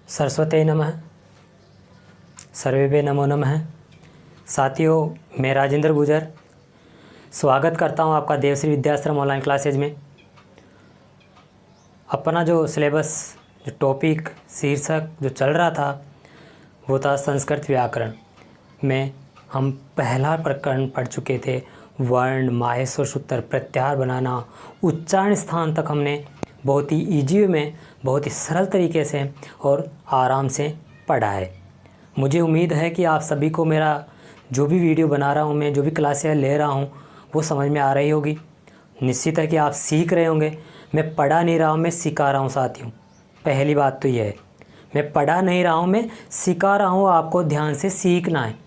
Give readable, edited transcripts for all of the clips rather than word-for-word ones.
सरस्वते नमः। सर्वेभ्यो नमो नमः। साथियों, मैं राजेंद्र गुजर स्वागत करता हूं आपका देवश्री विद्याश्रम ऑनलाइन क्लासेज में। अपना जो सिलेबस, जो टॉपिक, शीर्षक जो चल रहा था वो था संस्कृत व्याकरण में हम पहला प्रकरण पढ़ चुके थे। वर्ण, माहेश्वर सूत्र, प्रत्याहार बनाना, उच्चारण स्थान तक हमने बहुत ही ईजी में, बहुत ही सरल तरीके से और आराम से पढ़ा है। मुझे उम्मीद है कि आप सभी को मेरा जो भी वीडियो बना रहा हूँ, मैं जो भी क्लासें ले रहा हूँ वो समझ में आ रही होगी। निश्चित है कि आप सीख रहे होंगे। मैं पढ़ा नहीं रहा हूँ, मैं सिखा रहा हूँ साथियों। पहली बात तो ये है, मैं पढ़ा नहीं रहा हूँ, मैं सिखा रहा हूँ। आपको ध्यान से सीखना है।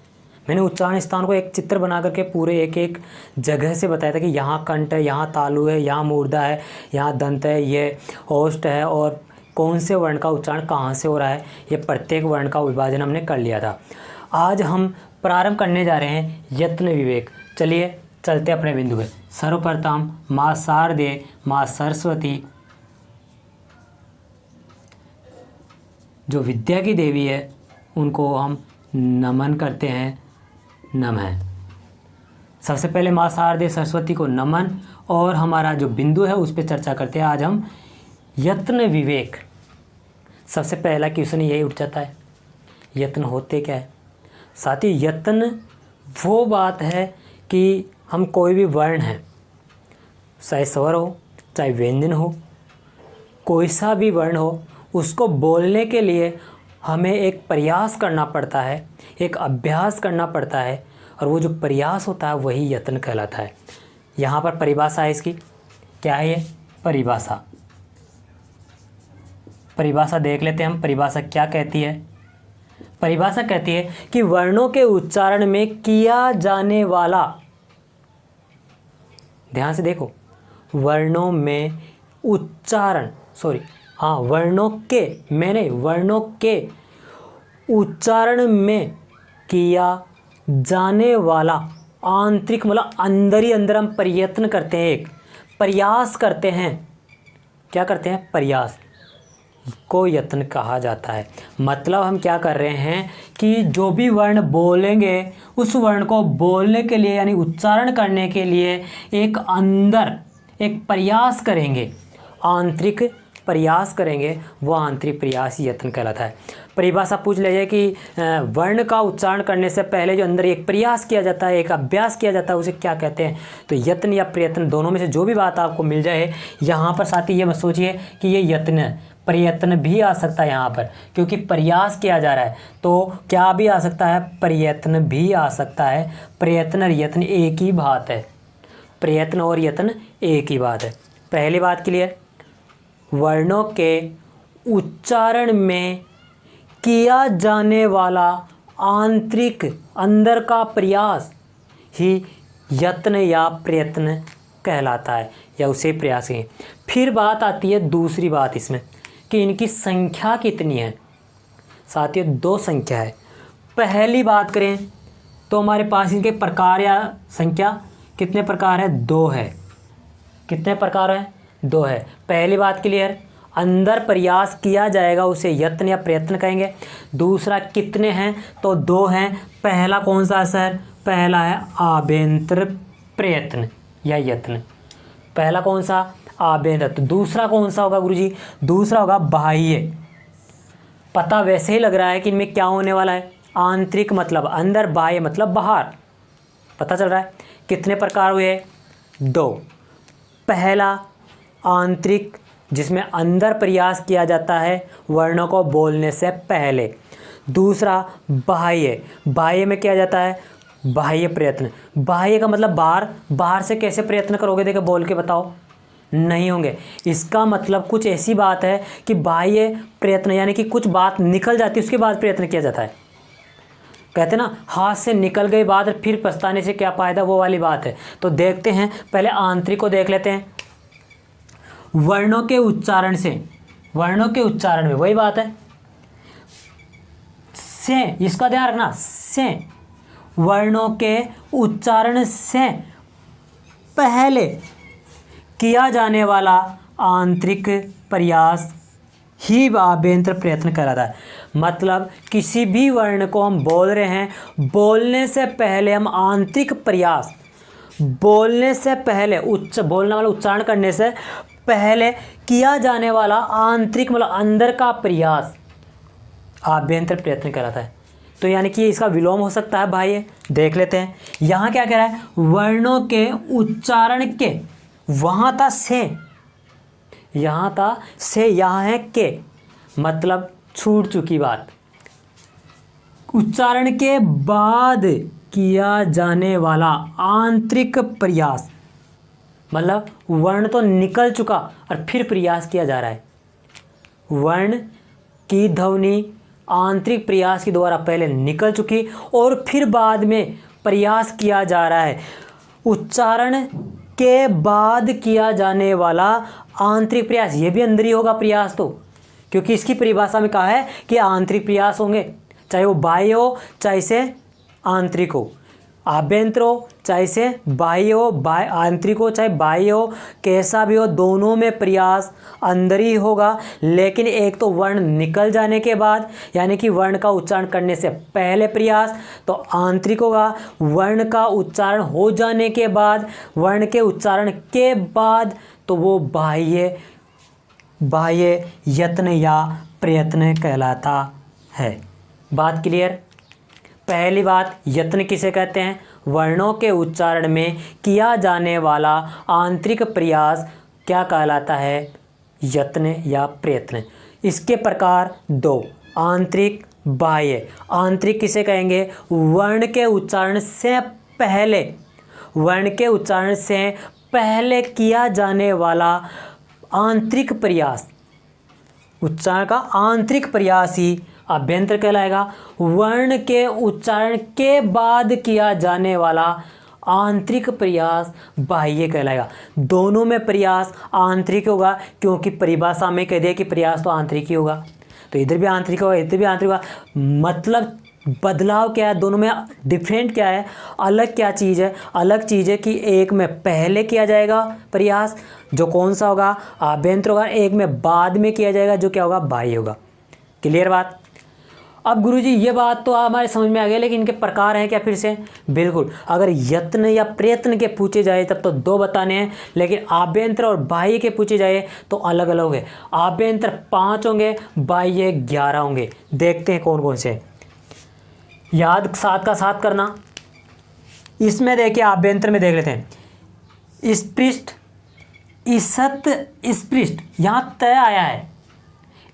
मैंने उच्चारण स्थान को एक चित्र बना करके पूरे एक एक जगह से बताया था कि यहाँ कंठ है, यहाँ तालु है, यहाँ मूर्धा है, यहाँ दंत है, ये ओष्ठ है और कौन से वर्ण का उच्चारण कहाँ से हो रहा है, ये प्रत्येक वर्ण का विभाजन हमने कर लिया था। आज हम प्रारंभ करने जा रहे हैं यत्न विवेक। चलिए चलते अपने बिंदु पे। सर्वप्रथम माँ शारदे, माँ सरस्वती जो विद्या की देवी है उनको हम नमन करते हैं। नमः। सबसे पहले माँ शारदे सरस्वती को नमन और हमारा जो बिंदु है उस पर चर्चा करते हैं। आज हम यत्न विवेक। सबसे पहला क्वेश्चन यही उठ जाता है, यत्न होते क्या है। साथ ही यत्न वो बात है कि हम कोई भी वर्ण है, चाहे स्वर हो चाहे व्यंजन हो, कोई सा भी वर्ण हो, उसको बोलने के लिए हमें एक प्रयास करना पड़ता है, एक अभ्यास करना पड़ता है और वो जो प्रयास होता है वही यत्न कहलाता है। यहाँ पर परिभाषा है इसकी। क्या है ये परिभाषा? परिभाषा देख लेते हैं हम। परिभाषा क्या कहती है? परिभाषा कहती है कि वर्णों के उच्चारण में किया जाने वाला, ध्यान से देखो, वर्णों में उच्चारण, वर्णों के उच्चारण में किया जाने वाला आंतरिक, मतलब अंदर ही अंदर हम प्रयत्न करते हैं, एक प्रयास करते हैं। क्या करते हैं? प्रयास को यत्न कहा जाता है। मतलब हम क्या कर रहे हैं कि जो भी वर्ण बोलेंगे उस वर्ण को बोलने के लिए, यानी उच्चारण करने के लिए एक अंदर एक प्रयास करेंगे, आंतरिक प्रयास करेंगे। वो आंतरिक प्रयास यत्न कहलाता है। परिभाषा पूछ लीजिए कि वर्ण का उच्चारण करने से पहले जो अंदर एक प्रयास किया जाता है, एक अभ्यास किया जाता है, उसे क्या कहते हैं? तो यत्न या प्रयत्न, दोनों में से जो भी बात आपको मिल जाए। यहाँ पर साथ ही ये मत सोचिए कि ये यत्न, प्रयत्न भी आ सकता है यहाँ पर, क्योंकि प्रयास किया जा रहा है तो क्या भी आ सकता है? प्रयत्न भी आ सकता है। प्रयत्न और यत्न एक ही बात है। प्रयत्न और यत्न एक ही बात है। पहली बात क्लियर? वर्णों के उच्चारण में किया जाने वाला आंतरिक, अंदर का प्रयास ही यत्न या प्रयत्न कहलाता है, या उसे प्रयास कहें। फिर बात आती है दूसरी बात इसमें कि इनकी संख्या कितनी है। साथियों, दो संख्या है। पहली बात करें तो हमारे पास इनके प्रकार या संख्या कितने प्रकार है? दो है। कितने प्रकार है? दो है। पहली बात क्लियर? अंदर प्रयास किया जाएगा उसे यत्न या प्रयत्न कहेंगे। दूसरा कितने हैं? तो दो हैं। पहला कौन सा है सर? पहला है आभ्यंतर प्रयत्न या यत्न। पहला कौन सा? आभ्यंतर। तो दूसरा कौन सा होगा गुरुजी? दूसरा होगा बाह्य। पता वैसे ही लग रहा है कि इनमें क्या होने वाला है। आंतरिक मतलब अंदर, बाह्य मतलब बाहर। पता चल रहा है। कितने प्रकार हुए? दो। पहला आंतरिक, जिसमें अंदर प्रयास किया जाता है वर्णों को बोलने से पहले। दूसरा बाह्य। बाह्य में किया जाता है बाह्य प्रयत्न। बाह्य का मतलब बाहर। बाहर से कैसे प्रयत्न करोगे? देखो बोल के बताओ, नहीं होंगे। इसका मतलब कुछ ऐसी बात है कि बाह्य प्रयत्न यानी कि कुछ बात निकल जाती है, उसके बाद प्रयत्न किया जाता है। कहते ना, हाथ से निकल गई बात फिर पछताने से क्या फायदा, वो वाली बात है। तो देखते हैं, पहले आंतरिक को देख लेते हैं। वर्णों के उच्चारण से, वर्णों के उच्चारण में वही बात है से, इसका ध्यान रखना, से वर्णों के उच्चारण से पहले किया जाने वाला आंतरिक प्रयास ही आभ्यंतर प्रयत्न कहलाता है। मतलब किसी भी वर्ण को हम बोल रहे हैं, बोलने से पहले हम आंतरिक प्रयास, बोलने से पहले बोलने वाला उच्चारण करने से पहले किया जाने वाला आंतरिक मतलब अंदर का प्रयास आभ्यंतर प्रयत्न कहलाता है। तो यानी कि इसका विलोम हो सकता है भाई, देख लेते हैं। यहाँ क्या कह रहा है, वर्णों के उच्चारण के, वहाँ था से, यहाँ था से, यहाँ है के, मतलब छूट चुकी बात। उच्चारण के बाद किया जाने वाला आंतरिक प्रयास, मतलब वर्ण तो निकल चुका और फिर प्रयास किया जा रहा है। वर्ण की ध्वनि आंतरिक प्रयास के द्वारा पहले निकल चुकी और फिर बाद में प्रयास किया जा रहा है। उच्चारण के बाद किया जाने वाला आंतरिक प्रयास, ये भी अंदर ही होगा प्रयास तो, क्योंकि इसकी परिभाषा में कहा है कि आंतरिक प्रयास होंगे, चाहे वो बाह्य हो चाहे से आंतरिक हो, आभ्यंतर हो चाहे से बाह्य हो, आंतरिक हो चाहे बाह्य हो, कैसा भी हो दोनों में प्रयास अंदर ही होगा। लेकिन एक तो वर्ण निकल जाने के बाद, यानी कि वर्ण का उच्चारण करने से पहले प्रयास तो आंतरिक होगा, वर्ण का उच्चारण हो जाने के बाद, वर्ण के उच्चारण के बाद तो वो बाह्य यत्न या प्रयत्न कहलाता है। बात क्लियर। पहली बात, यत्न किसे कहते हैं, वर्णों के उच्चारण में किया जाने वाला आंतरिक प्रयास क्या कहलाता है, यत्न या प्रयत्न। इसके प्रकार दो, आंतरिक बाह्य। आंतरिक किसे कहेंगे, वर्ण के उच्चारण से पहले, वर्ण के उच्चारण से पहले किया जाने वाला आंतरिक प्रयास, उच्चारण का आंतरिक प्रयास ही अभ्यंतर कहलाएगा। वर्ण के उच्चारण के बाद किया जाने वाला आंतरिक प्रयास बाह्य कहलाएगा। दोनों में प्रयास आंतरिक होगा, क्योंकि परिभाषा में कह दिया कि प्रयास तो आंतरिक ही होगा, तो इधर भी आंतरिक होगा इधर भी आंतरिक होगा। मतलब बदलाव क्या है, दोनों में डिफरेंट क्या है, अलग क्या चीज़ है, अलग चीज़ है कि एक में पहले किया जाएगा प्रयास जो कौन सा होगा, आभ्यंतर होगा, एक में बाद में किया जाएगा जो क्या होगा, बाह्य होगा। क्लियर बात। अब गुरुजी ये बात तो हमारे समझ में आ गया, लेकिन इनके प्रकार हैं क्या फिर से, बिल्कुल। अगर यत्न या प्रयत्न के पूछे जाए तब तो दो बताने हैं, लेकिन आभ्यंतर और बाह्य के पूछे जाए तो अलग अलग होंगे। आभ्यंतर 5 होंगे, बाह्य 11 होंगे। देखते हैं कौन कौन से, याद साथ का साथ करना। इसमें देखिए आभ्यंतर में देख लेते हैं, स्पृष्ट, ईसत, स्पृष्ट, यहाँ तय आया है,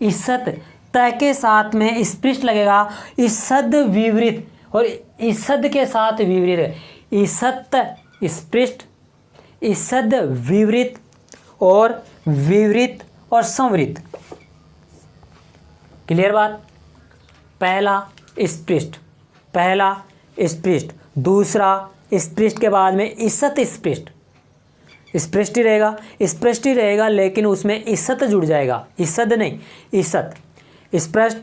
ईसत तय के साथ में स्पृष्ट लगेगा, ईसद विवृत और ईसद के साथ विवृत है, ईसत स्पृष्ट, ईसद विवृत और विवृत और संवृत। क्लियर बात। पहला स्पृष्ट, पहला स्पृष्ट, दूसरा स्पृष्ट के बाद में ईसत स्पृष्ट, स्पृष्ट ही रहेगा, स्पृष्ट ही रहेगा, लेकिन उसमें ईसत जुड़ जाएगा, ईसद नहीं ईसत, स्पृष्ट,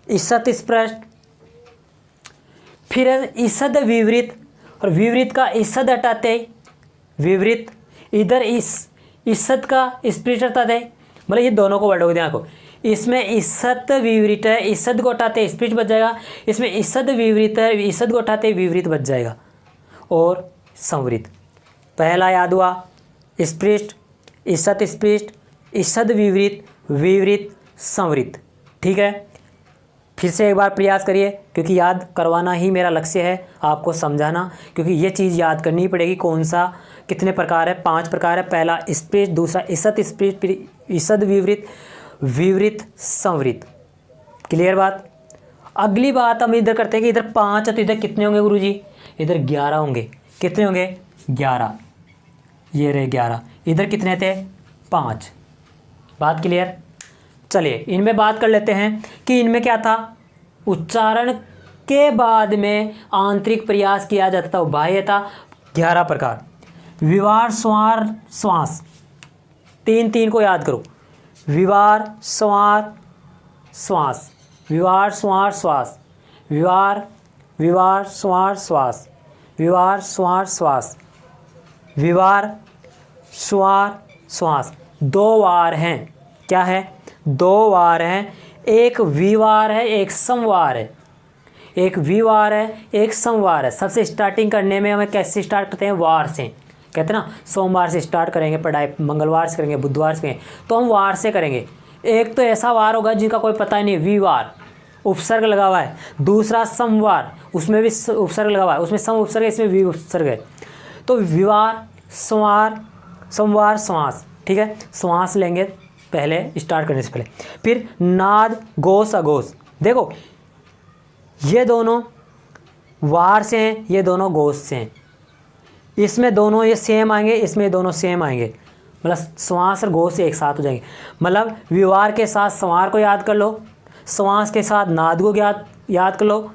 ईसत स्पृष्ट, फिर ईसद विवृत और विवृत का ईसद हटाते विवृत, इधर ईसत का स्पृष्ट हटाते, मतलब ये दोनों को वर्डों को ध्यान रखो। इसमें ईसत विवृत है, ईसद को हटाते स्पृष्ट बच जाएगा, इसमें ईसद विवृत है, ईसद को हटाते विवृत बच जाएगा और संवृत। पहला याद हुआ, स्पृष्ट, ईसत स्पृष्ट, ईसद विवृत, विवृत संवृत। ठीक है, फिर से एक बार प्रयास करिए, क्योंकि याद करवाना ही मेरा लक्ष्य है, आपको समझाना, क्योंकि ये चीज़ याद करनी पड़ेगी। कौन सा, कितने प्रकार है, 5 प्रकार है। पहला स्पृष्ट, दूसरा ईसत स्पृष्ट, फिर ईसद विवृत, विवृत संवृत। क्लियर बात। अगली बात हम इधर करते हैं कि इधर 5 है तो इधर कितने होंगे गुरुजी, इधर 11 होंगे। कितने होंगे, 11, ये रहे 11, इधर कितने थे, 5। बात क्लियर। चलिए इनमें बात कर लेते हैं कि इनमें क्या था, उच्चारण के बाद में आंतरिक प्रयास किया जाता था, वो बाह्य था। 11 प्रकार, विवार, स्वार, श्वास, 3 को याद करो, विवार, स्वार, श्वास, विवार, स्वार, श्वास, विवार, विवार, स्वार, श्वास, विवार, स्वार, श्वास, विवार, स्वार, श्वास। 2 वार हैं, क्या है, 2 वार हैं, एक विवार है, एक समवार है। एक विवार है, एक समवार है। सबसे स्टार्टिंग करने में हमें कैसे स्टार्ट करते हैं, वार से। कहते हैं ना सोमवार से स्टार्ट करेंगे पढ़ाई, मंगलवार से करेंगे, बुधवार से करेंगे, तो हम वार से करेंगे। एक तो ऐसा वार होगा जिनका कोई पता ही नहीं, विवार उपसर्ग लगा हुआ है। दूसरा समवार, उसमें भी उपसर्ग लगा हुआ है, उसमें सम उपसर्ग है, इसमें वि उपसर्ग है। तो विवार, संवार, समवार, समास। ठीक है, समास लेंगे पहले स्टार्ट करने से पहले। फिर नाद, गोस, अगोस। देखो ये दोनों वार से हैं, ये दोनों गोस से हैं। इसमें दोनों ये सेम आएंगे, इसमें दोनों सेम आएंगे, मतलब समास और गोस एक साथ हो जाएंगे। मतलब विवार के साथ संवार को याद कर लो, समास के साथ नाद को याद कर लो,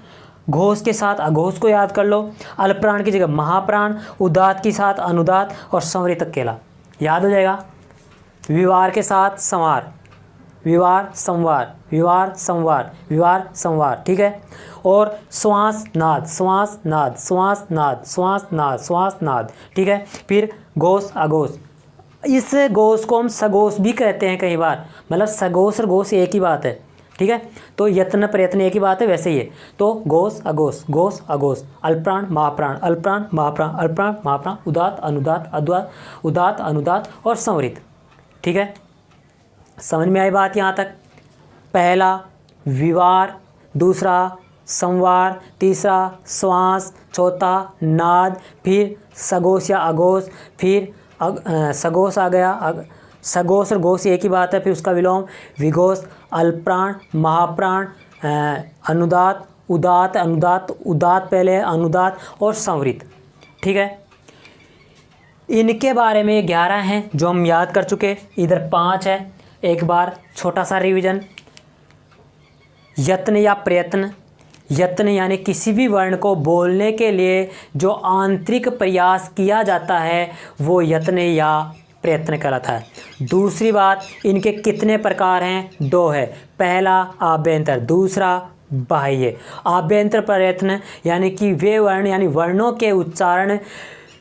घोष के साथ अघोष को याद कर लो, अल्पप्राण की जगह महाप्राण, उदात के साथ अनुदात और संवृत अकेला याद हो जाएगा। विवार के साथ संवार, विवार संवार, विवार संवार, विवार संवार। ठीक है, और श्वास नाद, श्वास नाद, श्वास नाद, श्वास नाद, श्वास नाद। ठीक है, फिर गोस अघोष। इस गोस को हम सगोस भी कहते हैं कई बार, मतलब सगोस और गोस एक ही बात है। ठीक है, तो यत्न प्रयत्न एक ही बात है, वैसे ही है। तो गोस अघोष, गोस अघोष, अल्पप्राण महाप्राण, अल्पप्राण महाप्राण, अल्पप्राण महाप्राण, उदात अनुदात, अद्वात उदात अनुदात और संवृत। ठीक है, समझ में आई बात यहाँ तक। पहला विवार, दूसरा संवार, तीसरा श्वास, चौथा नाद, फिर सगोस या अघोष, फिर सगोस आ गया, सगोस और गोस एक ही बात है, फिर उसका विलोम विघोष, अल्पप्राण महाप्राण, अनुदात, उदात अनुदात, उदात पहले अनुदात और संवृत। ठीक है, इनके बारे में 11 हैं जो हम याद कर चुके, इधर 5 है। एक बार छोटा सा रिवीजन। यत्न या प्रयत्न, यत्न यानी किसी भी वर्ण को बोलने के लिए जो आंतरिक प्रयास किया जाता है वो यत्न या प्रयत्न कहलाता है। दूसरी बात, इनके कितने प्रकार हैं, 2 है। पहला आभ्यंतर, दूसरा बाह्य। आभ्यंतर प्रयत्न यानी कि वे वर्ण यानी वर्णों के उच्चारण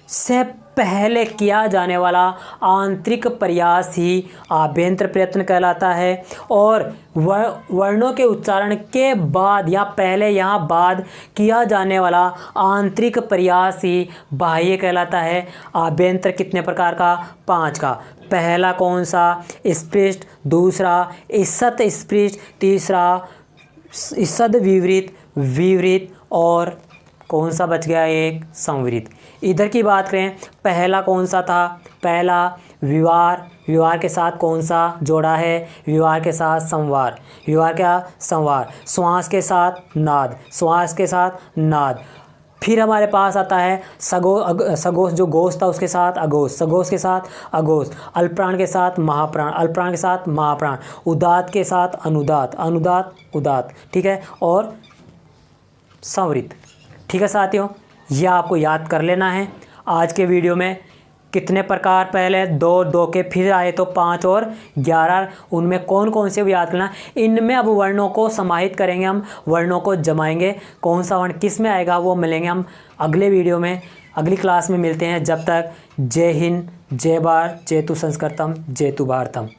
से पहले किया जाने वाला आंतरिक प्रयास ही आभ्यंतर प्रयत्न कहलाता है, और वर्णों के उच्चारण के बाद या पहले या बाद किया जाने वाला आंतरिक प्रयास ही बाह्य कहलाता है। आभ्यंतर कितने प्रकार का, 5 का। पहला कौन सा, स्पृष्ट, दूसरा ईषत् स्पृष्ट, तीसरा ईषद विवृत, विवृत, और कौन सा बच गया एक, संवृत। इधर की बात करें, पहला कौन सा था, पहला विवार, विवार के साथ कौन सा जोड़ा है, विवार के साथ संवार, विवार क्या संवार, श्वास के साथ नाद, श्वास के साथ नाद। फिर हमारे पास आता है सगोस, जो गोस था उसके साथ अघोष, सगोस के साथ अघोष, अल्पप्राण के साथ महाप्राण, अल्पप्राण के साथ महाप्राण, उदात के साथ अनुदात, अनुदात उदात। ठीक है, और संवृत। ठीक है साथियों, यह आपको याद कर लेना है। आज के वीडियो में कितने प्रकार, पहले 2 के फिर आए तो 5 और 11, उनमें कौन कौन से भी याद करना। इनमें अब वर्णों को समाहित करेंगे, हम वर्णों को जमाएंगे, कौन सा वर्ण किस में आएगा वो मिलेंगे हम अगले वीडियो में, अगली क्लास में मिलते हैं। जब तक जय हिंद, जय भारत, जयतु संस्कृतम, जयतु भारतम।